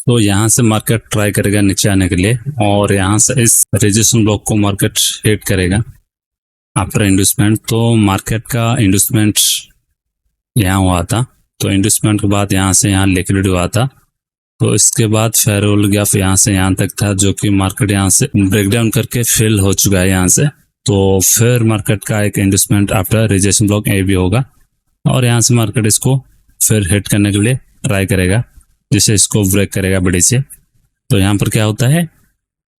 तो यहाँ से मार्केट ट्राई करेगा नीचे आने के लिए और यहाँ से इस रेजिस्टेंस ब्लॉक को मार्केट हिट करेगा आफ्टर इंड्यूसमेंट। तो मार्केट का इंड्यूसमेंट यहाँ हुआ था, तो इंड्यूसमेंट के बाद यहाँ से यहाँ लिक्विड हुआ था, तो इसके बाद फेयरवेल गैप यहाँ से यहाँ तक था, जो कि मार्केट यहाँ से ब्रेकडाउन करके फिल हो चुका है यहाँ से। तो फिर मार्केट का एक इंड्यूसमेंट आफ्टर रेजिस्टेंस ब्लॉक ए भी होगा और यहाँ से मार्केट इसको फिर हिट करने के लिए ट्राई करेगा, जिसे इसको ब्रेक करेगा बड़ी से। तो यहाँ पर क्या होता है,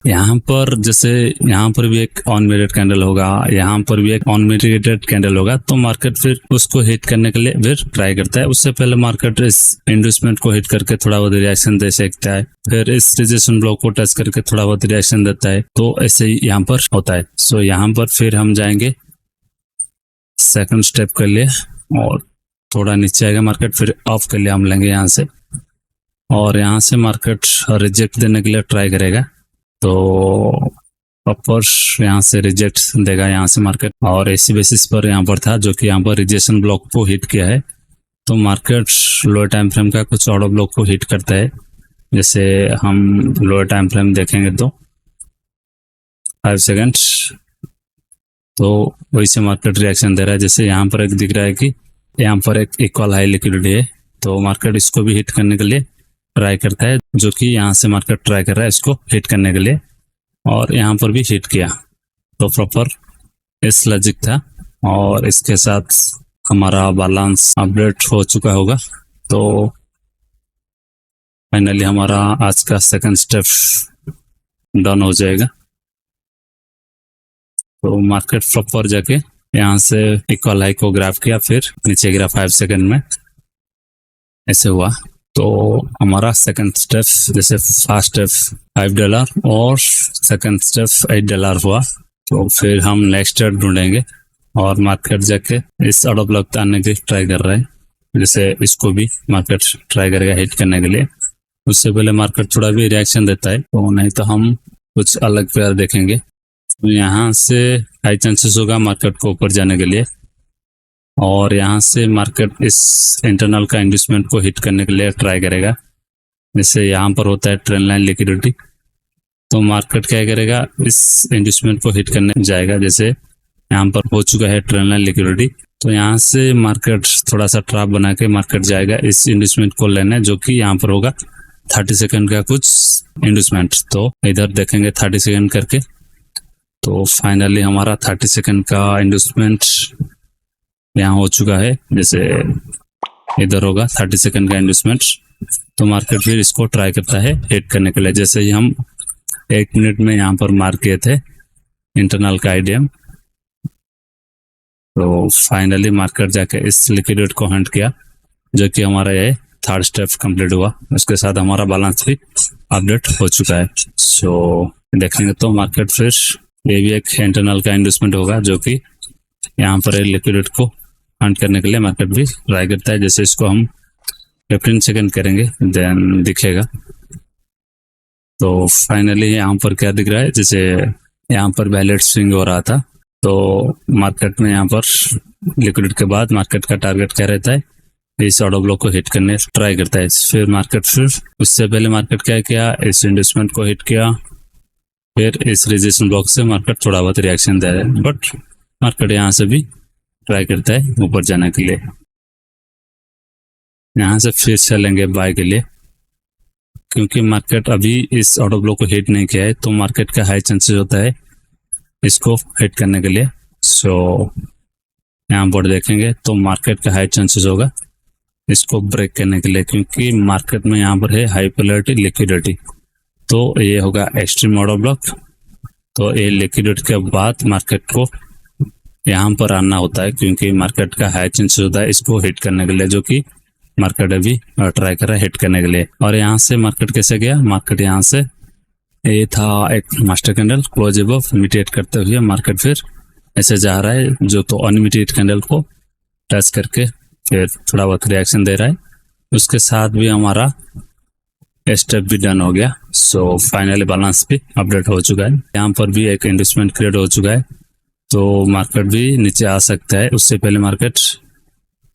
यहाँ पर जैसे यहाँ पर भी एक अनमिटेड कैंडल होगा, यहाँ पर भी एक अनमिटेड कैंडल होगा, तो मार्केट फिर उसको हिट करने के लिए फिर ट्राई करता है। उससे पहले मार्केट इस इंड्यूसमेंट को हिट करके थोड़ा बहुत रिएक्शन दे सकता है, फिर इस रेजिस्टेंस ब्लॉक को टच करके थोड़ा बहुत रिएक्शन देता है। तो ऐसे ही यहाँ पर होता है। सो यहाँ पर फिर हम जाएंगे सेकंड स्टेप के लिए और थोड़ा नीचे आएगा मार्केट, फिर ऑफ के लिए हम लेंगे यहाँ से और यहाँ से मार्केट रिजेक्ट देने के लिए ट्राई करेगा। तो अपर यहाँ से रिजेक्ट देगा यहाँ से मार्केट, और ऐसी बेसिस पर यहाँ पर था जो कि यहाँ पर रिजेक्शन ब्लॉक को हिट किया है। तो मार्केट लोअर टाइम फ्रेम का कुछ ऑर्डर ब्लॉक को हिट करता है। जैसे हम लोअर टाइम फ्रेम देखेंगे तो 5 सेकंड, तो वही से मार्केट रिएक्शन दे रहा है। जैसे यहाँ पर एक दिख रहा है कि यहाँ पर एक इक्वल हाई लिक्विडिटी है, तो मार्केट इसको भी हिट करने के लिए ट्राई करता है, जो कि यहाँ से मार्केट ट्राई कर रहा है इसको हिट करने के लिए, और यहाँ पर भी हिट किया। तो प्रॉपर इस लॉजिक था और इसके साथ हमारा बैलेंस अपडेट हो चुका होगा। तो फाइनली हमारा आज का सेकंड स्टेप डन हो जाएगा। तो मार्केट प्रॉपर जाके यहाँ से इक्वल हाई को ग्राफ किया, फिर नीचे गिरा 5 सेकंड में, ऐसे हुआ। तो हमारा सेकंड स्टेप, जैसे फर्स्ट स्टेप $5 और सेकंड स्टेप $8 हुआ, तो फिर हम नेक्स्ट स्टेप ढूंढेंगे और मार्केट जाके इस ऑर्डर ब्लॉक आने की ट्राई कर रहे हैं। जैसे इसको भी मार्केट ट्राई करेगा हिट करने के लिए। उससे पहले मार्केट थोड़ा भी रिएक्शन देता है, तो नहीं तो हम कुछ अलग पेयर देखेंगे। तो यहाँ से हाई चांसेस होगा मार्केट को ऊपर जाने के लिए, और यहाँ से मार्केट इस इंटरनल का इंड्यूसमेंट को हिट करने के लिए ट्राई करेगा। जैसे यहाँ पर होता है ट्रेंड लाइन लिक्विडिटी, तो मार्केट क्या करेगा, इस इंड्यूसमेंट को हिट करने जाएगा। जैसे यहाँ पर हो चुका है ट्रेंड लाइन लिक्विडिटी, तो यहाँ से मार्केट थोड़ा सा ट्रैप बना के मार्केट जाएगा इस इंड्यूसमेंट को लेने, जो कि यहाँ पर होगा 30 सेकंड का कुछ इंड्यूसमेंट। तो इधर देखेंगे 30 सेकंड करके, तो फाइनली हमारा 30 सेकंड का इंड्यूसमेंट यहाँ हो चुका है। जैसे इधर होगा 30 सेकंड का इंड्यूसमेंट, तो मार्केट फिर इसको ट्राई करता है हिट करने के लिए। जैसे ही हम 1 मिनट में यहाँ पर मार्क किए थे इंटरनल का आईडीएम, तो फाइनली मार्केट जाके इस लिक्विडिटी को हंट किया, जो कि हमारा ये थर्ड स्टेप कंप्लीट हुआ। उसके साथ हमारा बैलेंस भी अपडेट हो चुका है। सो देखेंगे तो मार्केट फिर ये भी एक इंटरनल का इंड्यूसमेंट होगा, जो कि यहाँ पर लिक्विडिटी को हंट करने के लिए मार्केट भी ट्राई करता है। जैसे इसको हम 15 सेकंड करेंगे देन दिखेगा। तो फाइनली यहाँ पर क्या दिख रहा है, जैसे यहाँ पर वैलिड स्विंग हो रहा था, तो मार्केट में यहाँ पर लिक्विडिटी के बाद मार्केट का टारगेट क्या रहता है, इस ऑर्डर ब्लॉक को हिट करने ट्राई करता है। फिर मार्केट फिर उससे पहले मार्केट क्या किया, इस इंड्यूसमेंट को हिट किया, फिर इस रेजिस्टेंस ब्लॉक से मार्केट थोड़ा बहुत रिएक्शन दे रहा है, बट मार्केट यहाँ से भी ट्राई करता है ऊपर जाने के लिए। यहाँ से फिर चलेंगे बाय के लिए, क्योंकि मार्केट अभी इस ऑर्डर ब्लॉक को हिट नहीं किया है, तो मार्केट का हाई चांसेस होता है इसको हिट करने के लिए। सो यहाँ पर देखेंगे तो मार्केट का हाई चांसेस होगा इसको ब्रेक करने के लिए, क्योंकि मार्केट में यहाँ पर है हाई पोलैरिटी लिक्विडिटी, तो ये होगा एक्सट्रीम ऑर्डर ब्लॉक। तो ये लिक्विडिटी के बाद मार्केट को यहाँ पर आना होता है, क्योंकि मार्केट का हाई चांसेस होता है इसको हिट करने के लिए, जो कि मार्केट अभी ट्राई कर रहा है हिट करने के लिए। और यहाँ से मार्केट कैसे गया, मार्केट यहाँ से ये था एक master candle close above imitate करते हुए मार्केट फिर ऐसे जा रहा है, जो तो अनइमिटेड कैंडल को टच करके फिर थोड़ा बहुत रिएक्शन दे रहा है। उसके साथ भी हमारा स्टेप भी डन हो गया। सो फाइनली बैलेंस भी अपडेट हो चुका है। यहाँ पर भी एक इंड्यूसमेंट क्रिएट हो चुका है, तो मार्केट भी नीचे आ सकता है। उससे पहले मार्केट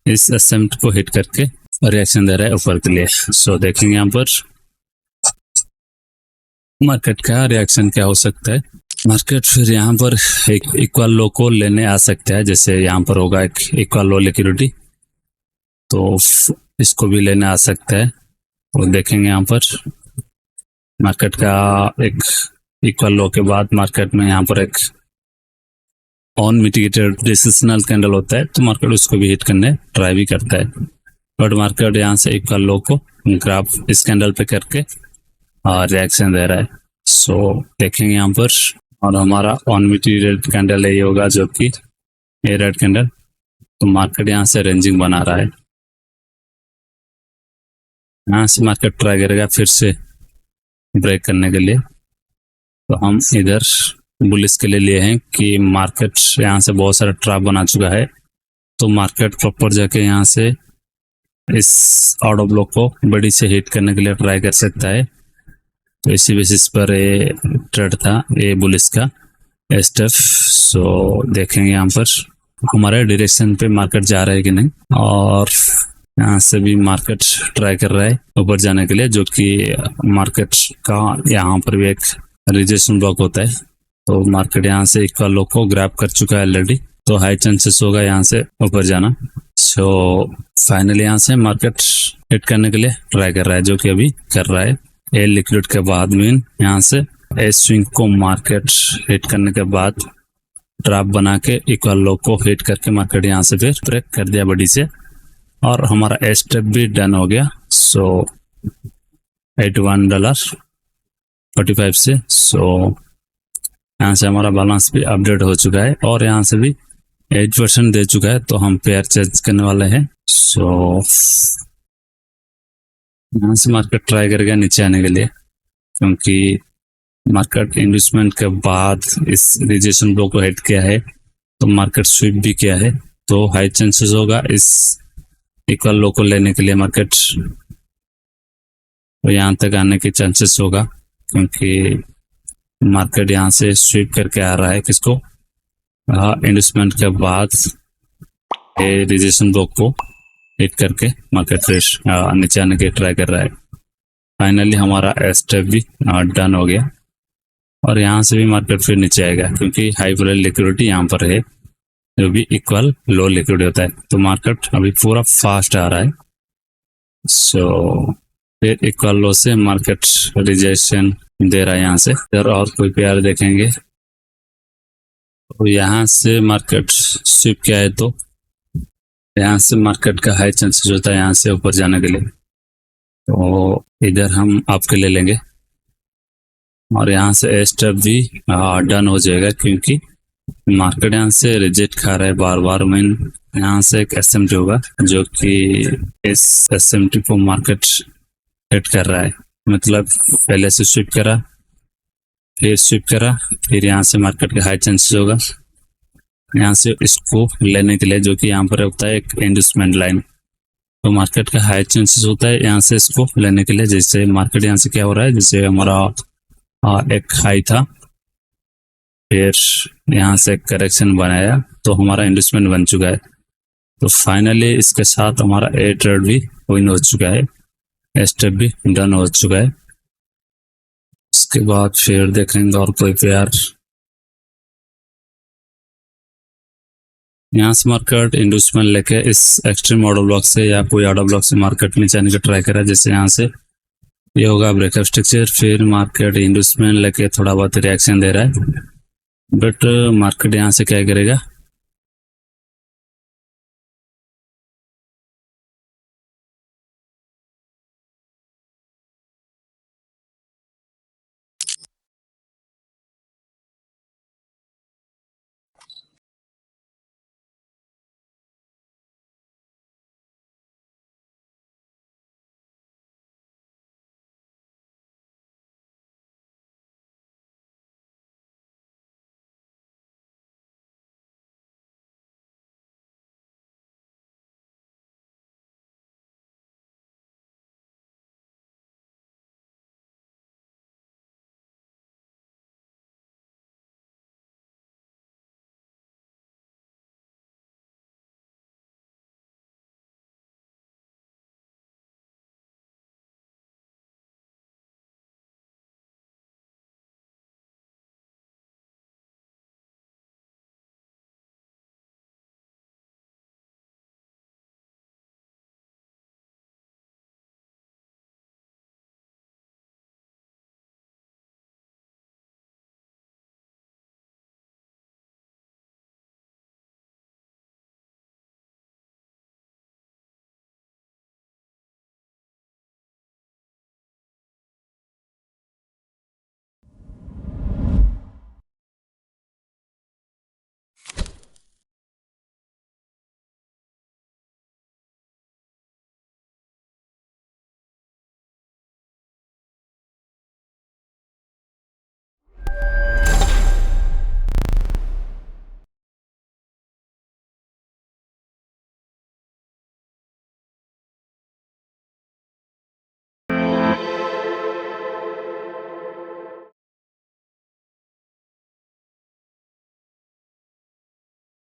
इस असेंप्ट को हिट करके रिएक्शन दे रहा है ऊपर के लिए। सो देखेंगे यहाँ पर मार्केट का रिएक्शन क्या हो सकता है। मार्केट फिर यहाँ पर एक इक्वल लो को लेने आ सकता है, जैसे यहाँ पर होगा एक इक्वल लो लिक्विडिटी, तो इसको भी लेने आ सकता है। तो देखेंगे यहाँ पर मार्केट का एक इक्वल लो के बाद मार्केट में यहाँ पर एक ऑन मिटिगेटेड रेजिस्टेंस कैंडल होता है, तो मार्केट उसको भी हिट करने ट्राई भी करता है, बट मार्केट यहाँ से इक्वल लो को ग्राफ इस कैंडल पे करके रिएक्शन दे रहा है। सो देखेंगे यहाँ पर, और हमारा ऑन मिटिगेटेड कैंडल यही होगा जो कि ये रेड कैंडल, तो मार्केट यहाँ से रेंजिंग बना रहा है। यहाँ से मार्केट ट्राई करेगा फिर से ब्रेक करने के लिए, तो हम इधर बुलिश के लिए हैं कि मार्केट यहाँ से बहुत सारा ट्रैप बना चुका है, तो मार्केट प्रॉपर जाके यहाँ से इस आउट ऑफ ब्लॉक को बड़ी से हिट करने के लिए ट्राई कर सकता है। तो इसी बेसिस पर ये ट्रेड था, ये बुलिश का स्टेप। सो देखेंगे यहाँ पर हमारे डायरेक्शन पे मार्केट जा रहा है कि नहीं, और यहाँ से भी मार्केट ट्राई कर रहा है ऊपर जाने के लिए, जो कि मार्केट का यहाँ पर भी एक रिजेक्शन ब्लॉक होता है। तो मार्केट यहाँ से इक्वल लो को ग्रैब कर चुका है ऑलरेडी, तो हाई चांसेस होगा यहाँ से ऊपर जाना। सो फाइनली यहाँ से मार्केट हिट करने के लिए ट्राई कर रहा है, जो कि अभी कर रहा है। ए लिक्विड के बाद में यहाँ से ए स्विंग को मार्केट हिट करने के बाद ट्रैप बना के इक्वल लो को हिट करके मार्केट यहाँ से फिर ब्रेक कर दिया बड़ी से, और हमारा ए स्टेप भी डन हो गया। सो $81.45 से। सो यहाँ से हमारा बैलेंस भी अपडेट हो चुका है, और यहाँ से भी 8% दे चुका है, तो हम पेयर चेंज करने वाले हैं। सो यहाँ से मार्केट ट्राई करेगा नीचे आने के लिए, क्योंकि मार्केट इन्वेस्टमेंट के बाद इस रिजेक्शन ब्लॉक को हिट किया है, तो मार्केट स्वीप भी किया है, तो हाई चांसेस होगा इस इक्वल लो को लेने के लिए मार्केट तो यहाँ तक आने के चांसेस होगा, क्योंकि मार्केट यहाँ से स्वीप करके आ रहा है किसको, इन्वेस्टमेंट के बाद ये रिजेक्शन ब्लॉक को हिट करके मार्केट फिर नीचे आने के ट्राई कर रहा है। फाइनली हमारा स्टेप भी डन हो गया, और यहाँ से भी मार्केट फिर नीचे आएगा, क्योंकि हाई वैल्यू लिक्विडिटी यहाँ पर है, जो भी इक्वल लो लिक्विड होता है, तो मार्केट अभी पूरा फास्ट आ रहा है। सो फिर इक्वल लो से मार्केट रिजेक्शन दे रहा है यहाँ से। और कोई पेयर देखेंगे, तो यहाँ से मार्केट स्विप किया है, तो यहाँ से मार्केट का हाई चांसेस होता है यहाँ से ऊपर जाने के लिए, तो इधर हम आपके ले लेंगे, और यहाँ से स्टेप भी डन हो जाएगा, क्योंकि मार्केट यहाँ से रिजेक्ट खा रहा है बार बार। मीन यहाँ से एक एसएमटी होगा, जो कि इस एसएमटी को मार्केट हिट कर रहा है, मतलब पहले से स्विप करा, फिर स्विप करा, फिर यहाँ से मार्केट का हाई चांसेस होगा यहाँ से इसको लेने के लिए, जो कि यहाँ पर होता है एक इंडस्टमेंट लाइन, तो मार्केट का हाई चांसेस होता है यहाँ से इसको लेने के लिए। जैसे मार्केट यहाँ से क्या हो रहा है, जैसे हमारा एक हाई था, फिर यहाँ से करेक्शन बनाया, तो हमारा इन्वेस्टमेंट बन चुका है। तो फाइनली इसके साथ हमारा ए ट्रेड भी विन हो चुका है, स्टेप भी डन हो चुका है। उसके बाद फिर देखेंगे और कोई पेयर। यहाँ से मार्केट इन्वेस्टमेंट लेके इस एक्सट्रीम ऑर्डर ब्लॉक से या कोई ऑर्डर ब्लॉक से मार्केट नीचे आने का ट्राई करा, जैसे यहाँ से ये होगा ब्रेकअप स्ट्रक्चर, फिर मार्केट इन्वेस्टमेंट लेके थोड़ा बहुत रिएक्शन दे रहा है, बट मार्केट यहाँ से क्या करेगा,